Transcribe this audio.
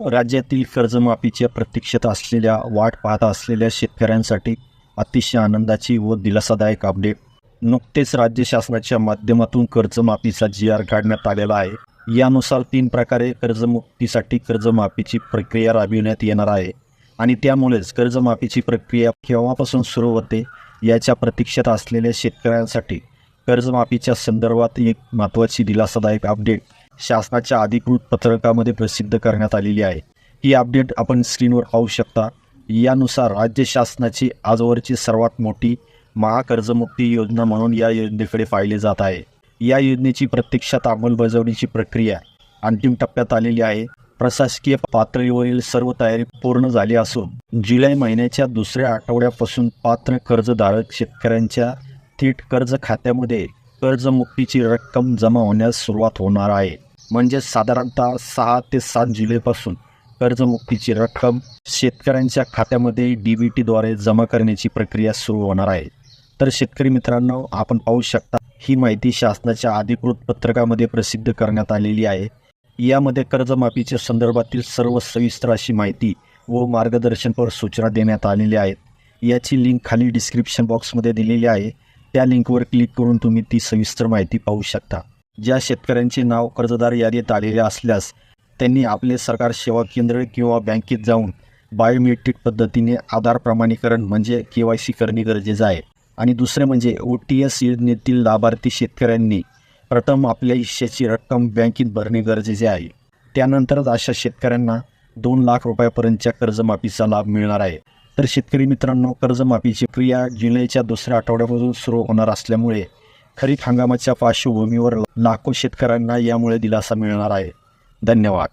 राज्यातील कर्जमाफीच्या प्रतीक्षेत असलेल्या वाट पाहत असलेल्या शेतकऱ्यांसाठी अतिशय आनंदाची व दिलासादायक अपडेट. नुकतेच राज्य शासनाच्या माध्यमातून कर्जमाफीचा GR काढण्यात आलेला आहे. यानुसार 3 प्रकारे कर्जमुक्तीसाठी कर्जमाफीची प्रक्रिया राबविण्यात येणार आहे आणि त्यामुळेच कर्जमाफीची प्रक्रिया केव्हापासून सुरू होते याच्या प्रतीक्षेत असलेल्या शेतकऱ्यांसाठी कर्जमाफीच्या संदर्भात एक महत्त्वाची दिलासादायक अपडेट शासनाच्या अधिकृत पत्रकामध्ये प्रसिद्ध करण्यात आलेली आहे. ही अपडेट आपण स्क्रीनवर पाहू शकता. यानुसार राज्य शासनाची आजवरची सर्वात मोठी महाकर्जमुक्ती योजना म्हणून या योजनेकडे पाहिले जात आहे. या योजनेची प्रत्यक्षात अंमलबजावणीची प्रक्रिया अंतिम टप्प्यात आलेली आहे. प्रशासकीय पातळीवरील सर्व तयारी पूर्ण झाली असून जुलै महिन्याच्या दुसऱ्या आठवड्यापासून पात्र कर्जधारक शेतकऱ्यांच्या थेट कर्ज खात्यामध्ये कर्जमुक्तीची रक्कम जमा होण्यास सुरुवात होणार आहे. म्हणजे साधारणतः 6 ते 7 जुलैपासून कर्जमुक्तीची रक्कम शेतकऱ्यांच्या खात्यामध्ये DBTद्वारे जमा करण्याची प्रक्रिया सुरू होणार आहे. तर शेतकरी मित्रांनो, आपण पाहू शकता ही माहिती शासनाच्या अधिकृत पत्रकामध्ये प्रसिद्ध करण्यात आलेली आहे. यामध्ये कर्जमाफीच्या संदर्भातील सर्व सविस्तर अशी माहिती व मार्गदर्शनपर सूचना देण्यात आलेल्या आहेत. याची लिंक खाली डिस्क्रिप्शन बॉक्समध्ये दिलेली आहे. त्या लिंकवर क्लिक करून तुम्ही ती सविस्तर माहिती पाहू शकता. ज्या शेतकऱ्यांचे नाव कर्जदार यादीत आलेले असल्यास त्यांनी आपले सरकार सेवा केंद्र किंवा बँकेत जाऊन बायोमेट्रिक पद्धतीने आधार प्रमाणीकरण म्हणजे KYC करणे गरजेचे आहे. आणि दुसरे म्हणजे OTS योजनेतील लाभार्थी शेतकऱ्यांनी प्रथम आपल्या हिश्श्याची रक्कम बँकेत भरणे गरजेचे आहे. त्यानंतरच अशा शेतकऱ्यांना 2 लाख रुपयापर्यंतच्या कर्जमाफीचा लाभ मिळणार आहे. तर शेतकरी मित्रांनो, कर्जमाफीची क्रिया जुलैच्या दुसऱ्या आठवड्यापासून सुरू होणार असल्यामुळे खरीप हंगामाच्या पार्श्वभूमीवर लाखो शेतकऱ्यांना यामुळे दिलासा मिळणार आहे. धन्यवाद.